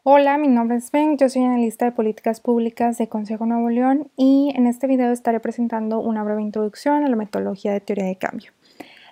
Hola, mi nombre es Ben, yo soy analista de políticas públicas de Consejo Nuevo León y en este video estaré presentando una breve introducción a la metodología de teoría de cambio.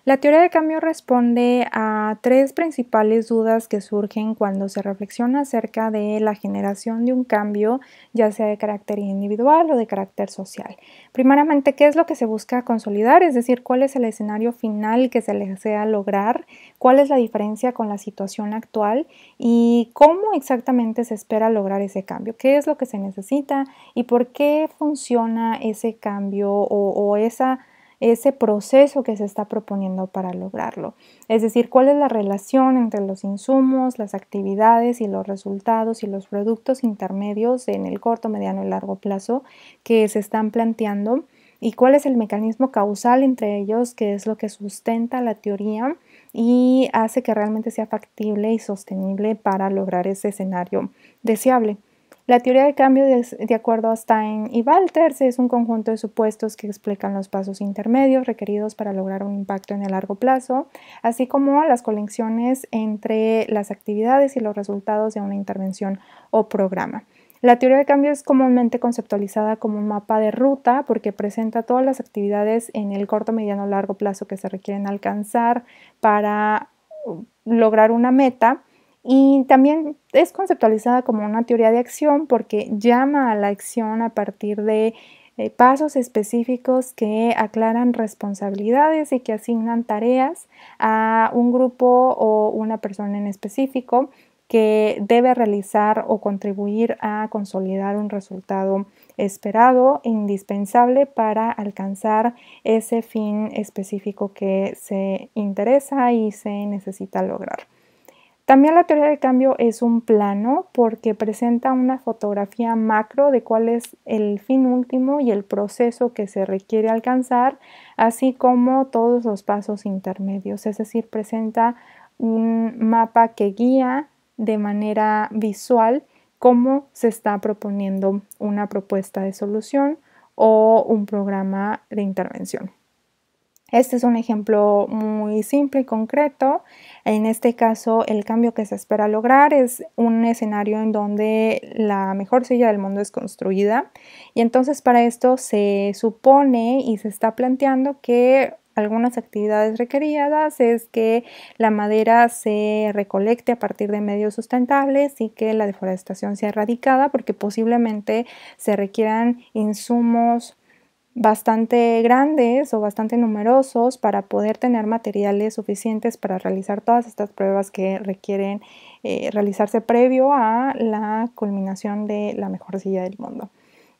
La teoría de cambio responde a tres principales dudas que surgen cuando se reflexiona acerca de la generación de un cambio, ya sea de carácter individual o de carácter social. Primeramente, ¿qué es lo que se busca consolidar? Es decir, ¿cuál es el escenario final que se desea lograr? ¿Cuál es la diferencia con la situación actual? ¿Y cómo exactamente se espera lograr ese cambio? ¿Qué es lo que se necesita? ¿Y por qué funciona ese cambio o ese proceso que se está proponiendo para lograrlo? Es decir, cuál es la relación entre los insumos, las actividades y los resultados y los productos intermedios en el corto, mediano y largo plazo que se están planteando y cuál es el mecanismo causal entre ellos, que es lo que sustenta la teoría y hace que realmente sea factible y sostenible para lograr ese escenario deseable. La teoría de cambio, de acuerdo a Stein y Walters, es un conjunto de supuestos que explican los pasos intermedios requeridos para lograr un impacto en el largo plazo, así como las conexiones entre las actividades y los resultados de una intervención o programa. La teoría de cambio es comúnmente conceptualizada como un mapa de ruta porque presenta todas las actividades en el corto, mediano, largo plazo que se requieren alcanzar para lograr una meta. Y también es conceptualizada como una teoría de acción porque llama a la acción a partir de pasos específicos que aclaran responsabilidades y que asignan tareas a un grupo o una persona en específico que debe realizar o contribuir a consolidar un resultado esperado e indispensable para alcanzar ese fin específico que se interesa y se necesita lograr. También la teoría de cambio es un plano porque presenta una fotografía macro de cuál es el fin último y el proceso que se requiere alcanzar, así como todos los pasos intermedios. Es decir, presenta un mapa que guía de manera visual cómo se está proponiendo una propuesta de solución o un programa de intervención. Este es un ejemplo muy simple y concreto. En este caso, el cambio que se espera lograr es un escenario en donde la mejor silla del mundo es construida y entonces para esto se supone y se está planteando que algunas actividades requeridas es que la madera se recolecte a partir de medios sustentables y que la deforestación sea erradicada porque posiblemente se requieran insumos bastante grandes o bastante numerosos para poder tener materiales suficientes para realizar todas estas pruebas que requieren realizarse previo a la culminación de la mejor silla del mundo.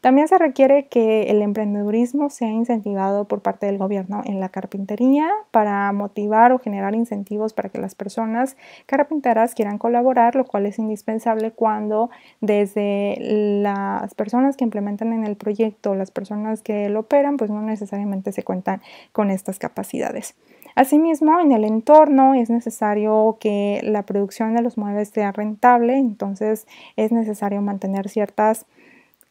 También se requiere que el emprendedurismo sea incentivado por parte del gobierno en la carpintería para motivar o generar incentivos para que las personas carpinteras quieran colaborar, lo cual es indispensable cuando desde las personas que implementan en el proyecto, las personas que lo operan, pues no necesariamente se cuentan con estas capacidades. Asimismo, en el entorno es necesario que la producción de los muebles sea rentable, entonces es necesario mantener ciertas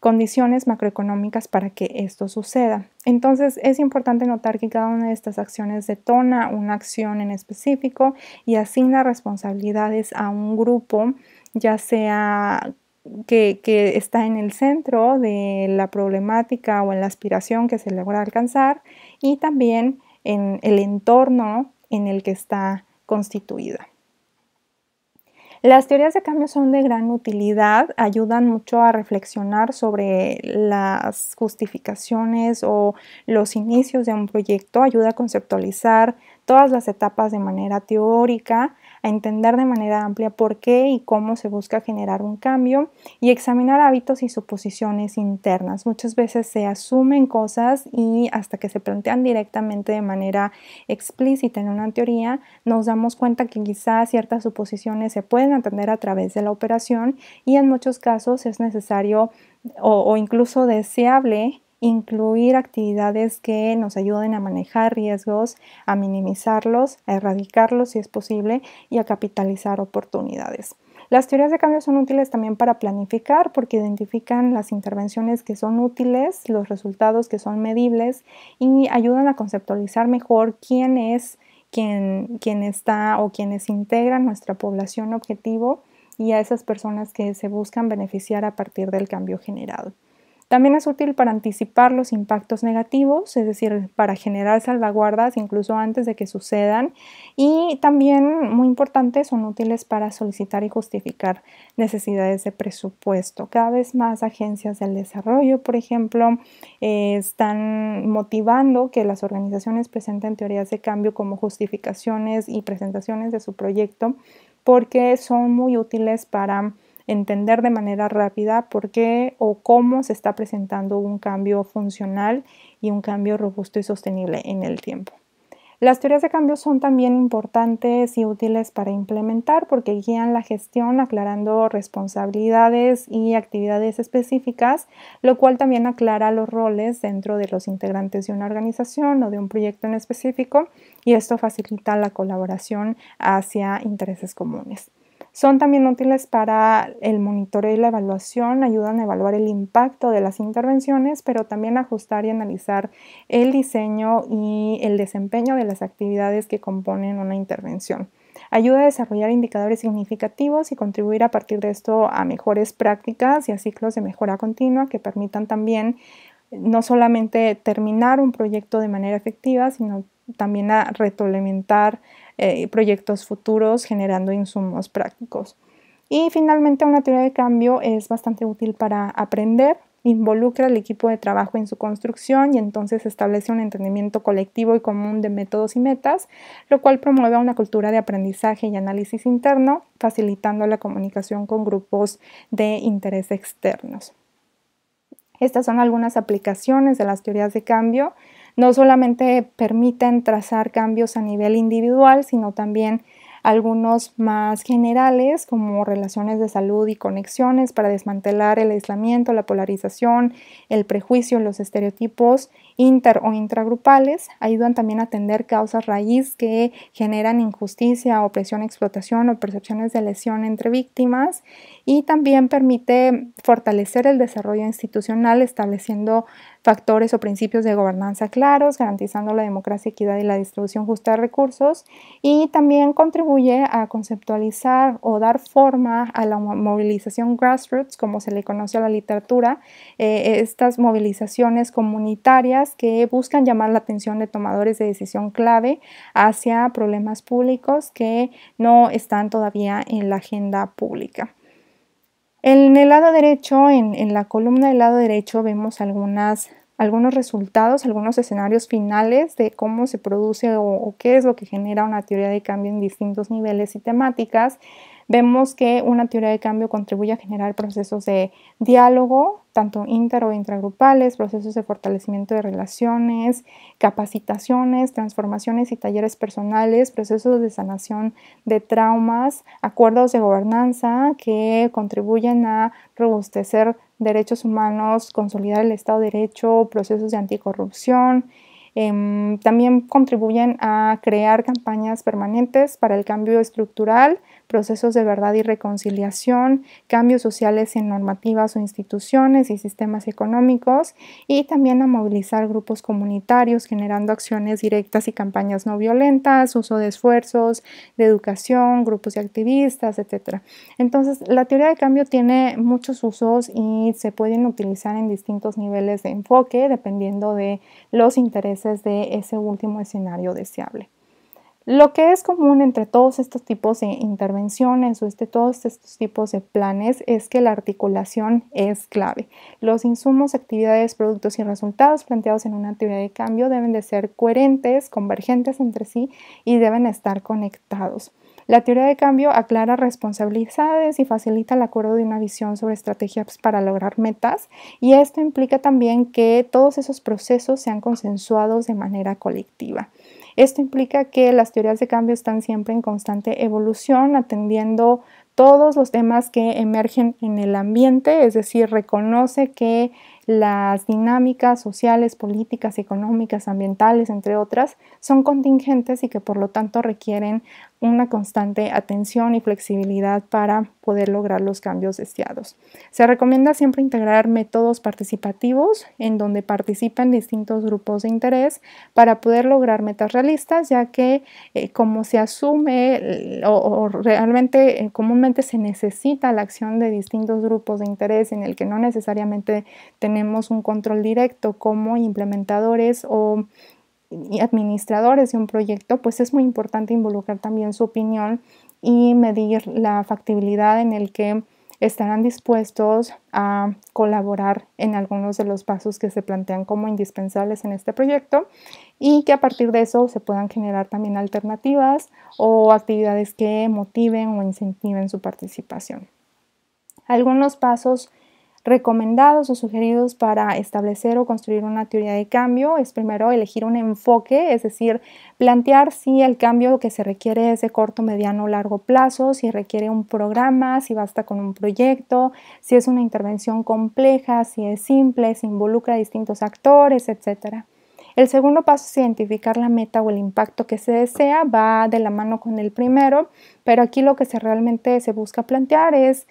condiciones macroeconómicas para que esto suceda. Entonces es importante notar que cada una de estas acciones detona una acción en específico y asigna responsabilidades a un grupo, ya sea que está en el centro de la problemática o en la aspiración que se logra alcanzar y también en el entorno en el que está constituida. Las teorías de cambio son de gran utilidad, ayudan mucho a reflexionar sobre las justificaciones o los inicios de un proyecto, ayuda a conceptualizar todas las etapas de manera teórica, a entender de manera amplia por qué y cómo se busca generar un cambio y examinar hábitos y suposiciones internas. Muchas veces se asumen cosas y hasta que se plantean directamente de manera explícita en una teoría, nos damos cuenta que quizás ciertas suposiciones se pueden atender a través de la operación y en muchos casos es necesario o incluso deseable incluir actividades que nos ayuden a manejar riesgos, a minimizarlos, a erradicarlos si es posible y a capitalizar oportunidades. Las teorías de cambio son útiles también para planificar porque identifican las intervenciones que son útiles, los resultados que son medibles y ayudan a conceptualizar mejor quién está o quienes integran nuestra población objetivo y a esas personas que se buscan beneficiar a partir del cambio generado. También es útil para anticipar los impactos negativos, es decir, para generar salvaguardas incluso antes de que sucedan. Y también, muy importante, son útiles para solicitar y justificar necesidades de presupuesto. Cada vez más agencias del desarrollo, por ejemplo, están motivando que las organizaciones presenten teorías de cambio como justificaciones y presentaciones de su proyecto, porque son muy útiles para entender de manera rápida por qué o cómo se está presentando un cambio funcional y un cambio robusto y sostenible en el tiempo. Las teorías de cambio son también importantes y útiles para implementar porque guían la gestión aclarando responsabilidades y actividades específicas, lo cual también aclara los roles dentro de los integrantes de una organización o de un proyecto en específico, y esto facilita la colaboración hacia intereses comunes. Son también útiles para el monitoreo y la evaluación, ayudan a evaluar el impacto de las intervenciones, pero también a ajustar y analizar el diseño y el desempeño de las actividades que componen una intervención. Ayuda a desarrollar indicadores significativos y contribuir a partir de esto a mejores prácticas y a ciclos de mejora continua que permitan también no solamente terminar un proyecto de manera efectiva, sino también a retroalimentar proyectos futuros generando insumos prácticos. Y finalmente, una teoría de cambio es bastante útil para aprender, involucra al equipo de trabajo en su construcción y entonces establece un entendimiento colectivo y común de métodos y metas, lo cual promueve una cultura de aprendizaje y análisis interno, facilitando la comunicación con grupos de interés externos. Estas son algunas aplicaciones de las teorías de cambio. No solamente permiten trazar cambios a nivel individual, sino también algunos más generales como relaciones de salud y conexiones para desmantelar el aislamiento, la polarización, el prejuicio, los estereotipos inter o intragrupales. Ayudan también a atender causas raíz que generan injusticia, opresión, explotación o percepciones de lesión entre víctimas, y también permite fortalecer el desarrollo institucional estableciendo factores o principios de gobernanza claros, garantizando la democracia, equidad y la distribución justa de recursos, y también contribuye a conceptualizar o dar forma a la movilización grassroots, como se le conoce a la literatura, estas movilizaciones comunitarias que buscan llamar la atención de tomadores de decisión clave hacia problemas públicos que no están todavía en la agenda pública. En el lado derecho, en la columna del lado derecho, vemos algunos resultados, algunos escenarios finales de cómo se produce o qué es lo que genera una teoría de cambio en distintos niveles y temáticas. Vemos que una teoría de cambio contribuye a generar procesos de diálogo, tanto inter o intragrupales, procesos de fortalecimiento de relaciones, capacitaciones, transformaciones y talleres personales, procesos de sanación de traumas, acuerdos de gobernanza que contribuyen a robustecer derechos humanos, consolidar el Estado de Derecho, procesos de anticorrupción. También contribuyen a crear campañas permanentes para el cambio estructural, procesos de verdad y reconciliación, cambios sociales en normativas o instituciones y sistemas económicos, y también a movilizar grupos comunitarios generando acciones directas y campañas no violentas, uso de esfuerzos de educación, grupos de activistas, etc. Entonces, la teoría de cambio tiene muchos usos y se pueden utilizar en distintos niveles de enfoque dependiendo de los intereses de ese último escenario deseable. Lo que es común entre todos estos tipos de intervenciones o todos estos tipos de planes es que la articulación es clave. Los insumos, actividades, productos y resultados planteados en una teoría de cambio deben de ser coherentes, convergentes entre sí y deben estar conectados. La teoría de cambio aclara responsabilidades y facilita el acuerdo de una visión sobre estrategias para lograr metas, y esto implica también que todos esos procesos sean consensuados de manera colectiva. Esto implica que las teorías de cambio están siempre en constante evolución, atendiendo todos los temas que emergen en el ambiente, es decir, reconoce que las dinámicas sociales, políticas, económicas, ambientales, entre otras, son contingentes y que por lo tanto requieren una constante atención y flexibilidad para poder lograr los cambios deseados. Se recomienda siempre integrar métodos participativos en donde participen distintos grupos de interés para poder lograr metas realistas, ya que como se asume o realmente comúnmente se necesita la acción de distintos grupos de interés en el que no necesariamente tenemos un control directo como implementadores o administradores de un proyecto, pues es muy importante involucrar también su opinión y medir la factibilidad en el que estarán dispuestos a colaborar en algunos de los pasos que se plantean como indispensables en este proyecto y que a partir de eso se puedan generar también alternativas o actividades que motiven o incentiven su participación. Algunos pasos recomendados o sugeridos para establecer o construir una teoría de cambio es primero elegir un enfoque, es decir, plantear si el cambio que se requiere es de corto, mediano o largo plazo, si requiere un programa, si basta con un proyecto, si es una intervención compleja, si es simple, si involucra a distintos actores, etc. El segundo paso es identificar la meta o el impacto que se desea, va de la mano con el primero, pero aquí lo que realmente se busca plantear es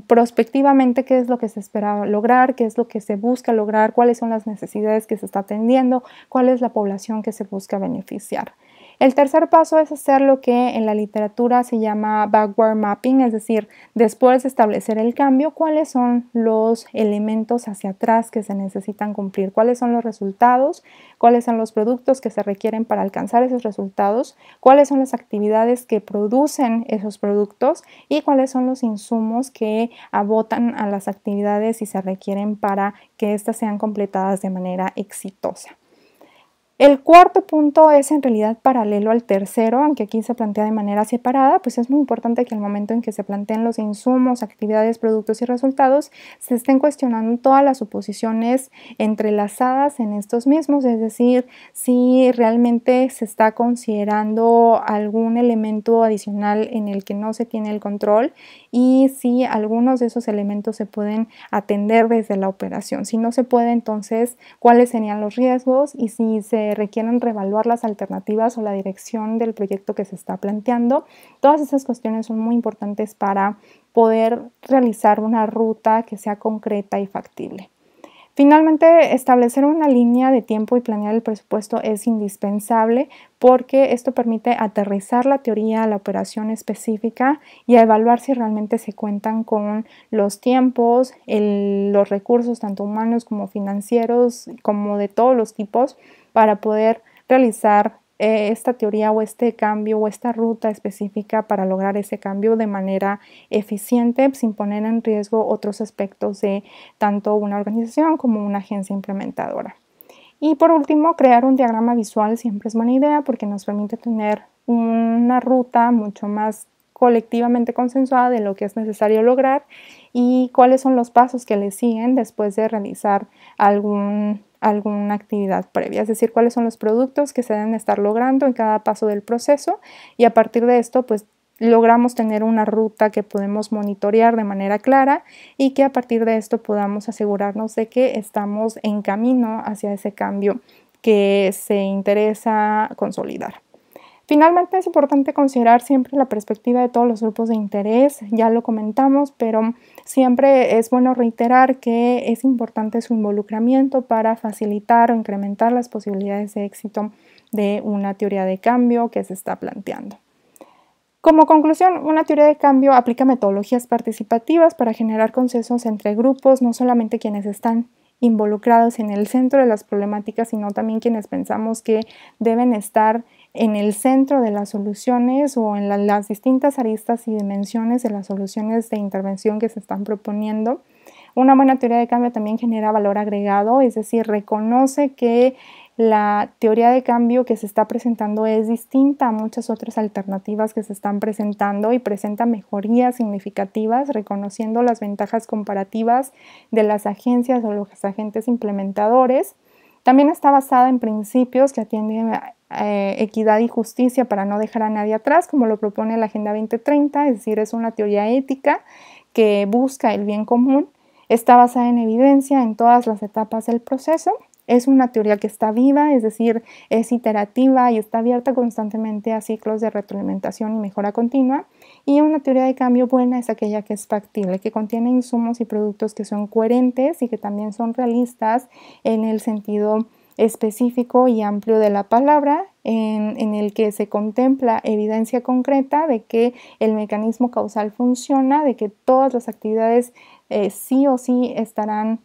prospectivamente qué es lo que se espera lograr, qué es lo que se busca lograr, cuáles son las necesidades que se está atendiendo, cuál es la población que se busca beneficiar. El tercer paso es hacer lo que en la literatura se llama backward mapping, es decir, después de establecer el cambio, cuáles son los elementos hacia atrás que se necesitan cumplir, cuáles son los resultados, cuáles son los productos que se requieren para alcanzar esos resultados, cuáles son las actividades que producen esos productos y cuáles son los insumos que abotan a las actividades y se requieren para que éstas sean completadas de manera exitosa. El cuarto punto es en realidad paralelo al tercero, aunque aquí se plantea de manera separada, pues es muy importante que al momento en que se planteen los insumos, actividades, productos y resultados, se estén cuestionando todas las suposiciones entrelazadas en estos mismos, es decir, si realmente se está considerando algún elemento adicional en el que no se tiene el control y si algunos de esos elementos se pueden atender desde la operación. Si no se puede, entonces, ¿cuáles serían los riesgos? Y si se requieren reevaluar las alternativas o la dirección del proyecto que se está planteando. Todas esas cuestiones son muy importantes para poder realizar una ruta que sea concreta y factible. Finalmente, establecer una línea de tiempo y planear el presupuesto es indispensable porque esto permite aterrizar la teoría a la operación específica y a evaluar si realmente se cuentan con los tiempos, los recursos tanto humanos como financieros, como de todos los tipos, para poder realizar esta teoría o este cambio o esta ruta específica para lograr ese cambio de manera eficiente sin poner en riesgo otros aspectos de tanto una organización como una agencia implementadora. Y por último, crear un diagrama visual siempre es buena idea porque nos permite tener una ruta mucho más colectivamente consensuada de lo que es necesario lograr y cuáles son los pasos que le siguen después de realizar alguna actividad previa, es decir, cuáles son los productos que se deben estar logrando en cada paso del proceso y a partir de esto pues logramos tener una ruta que podemos monitorear de manera clara y que a partir de esto podamos asegurarnos de que estamos en camino hacia ese cambio que se interesa consolidar. Finalmente, es importante considerar siempre la perspectiva de todos los grupos de interés, ya lo comentamos, pero siempre es bueno reiterar que es importante su involucramiento para facilitar o incrementar las posibilidades de éxito de una teoría de cambio que se está planteando. Como conclusión, una teoría de cambio aplica metodologías participativas para generar consensos entre grupos, no solamente quienes están involucrados en el centro de las problemáticas, sino también quienes pensamos que deben estar en el centro de las soluciones o en las distintas aristas y dimensiones de las soluciones de intervención que se están proponiendo. Una buena teoría de cambio también genera valor agregado, es decir, reconoce que la teoría de cambio que se está presentando es distinta a muchas otras alternativas que se están presentando y presenta mejorías significativas, reconociendo las ventajas comparativas de las agencias o los agentes implementadores. También está basada en principios que atienden a equidad y justicia para no dejar a nadie atrás, como lo propone la Agenda 2030, es decir, es una teoría ética que busca el bien común. Está basada en evidencia en todas las etapas del proceso Es una teoría que está viva, es decir, es iterativa y está abierta constantemente a ciclos de retroalimentación y mejora continua. Y una teoría de cambio buena es aquella que es factible, que contiene insumos y productos que son coherentes y que también son realistas en el sentido específico y amplio de la palabra, en el que se contempla evidencia concreta de que el mecanismo causal funciona, de que todas las actividades sí o sí estarán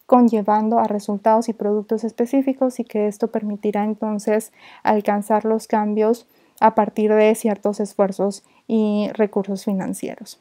conllevando a resultados y productos específicos y que esto permitirá entonces alcanzar los cambios a partir de ciertos esfuerzos y recursos financieros.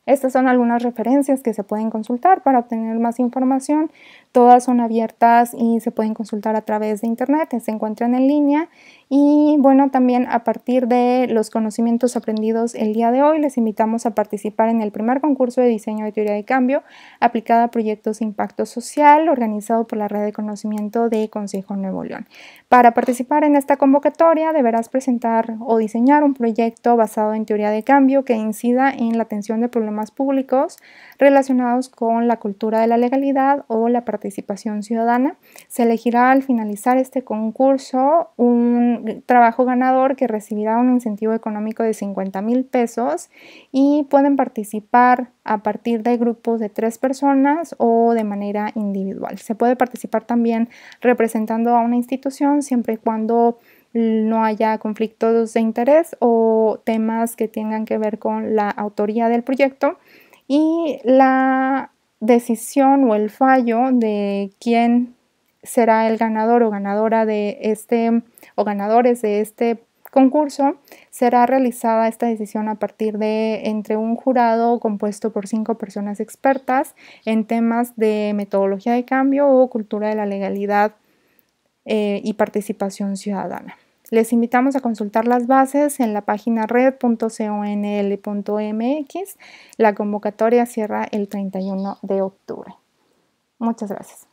Estas son algunas referencias que se pueden consultar para obtener más información. Todas son abiertas y se pueden consultar a través de internet, se encuentran en línea. Y bueno, también a partir de los conocimientos aprendidos el día de hoy, les invitamos a participar en el primer concurso de diseño de teoría de cambio aplicada a proyectos de impacto social organizado por la Red de Conocimiento de Consejo Nuevo León. Para participar en esta convocatoria deberás presentar o diseñar un proyecto basado en teoría de cambio que incida en la atención de problemas públicos relacionados con la cultura de la legalidad o la participación ciudadana. Se elegirá al finalizar este concurso un trabajo ganador que recibirá un incentivo económico de 50,000 pesos y pueden participar a partir de grupos de 3 personas o de manera individual. Se puede participar también representando a una institución siempre y cuando no haya conflictos de interés o temas que tengan que ver con la autoría del proyecto, y la decisión o el fallo de quién será el ganador o ganadora de o ganadores de este concurso será realizada esta decisión a partir de entre un jurado compuesto por 5 personas expertas en temas de metodología de cambio o cultura de la legalidad y participación ciudadana. Les invitamos a consultar las bases en la página red.conl.mx. La convocatoria cierra el 31 de octubre. Muchas gracias.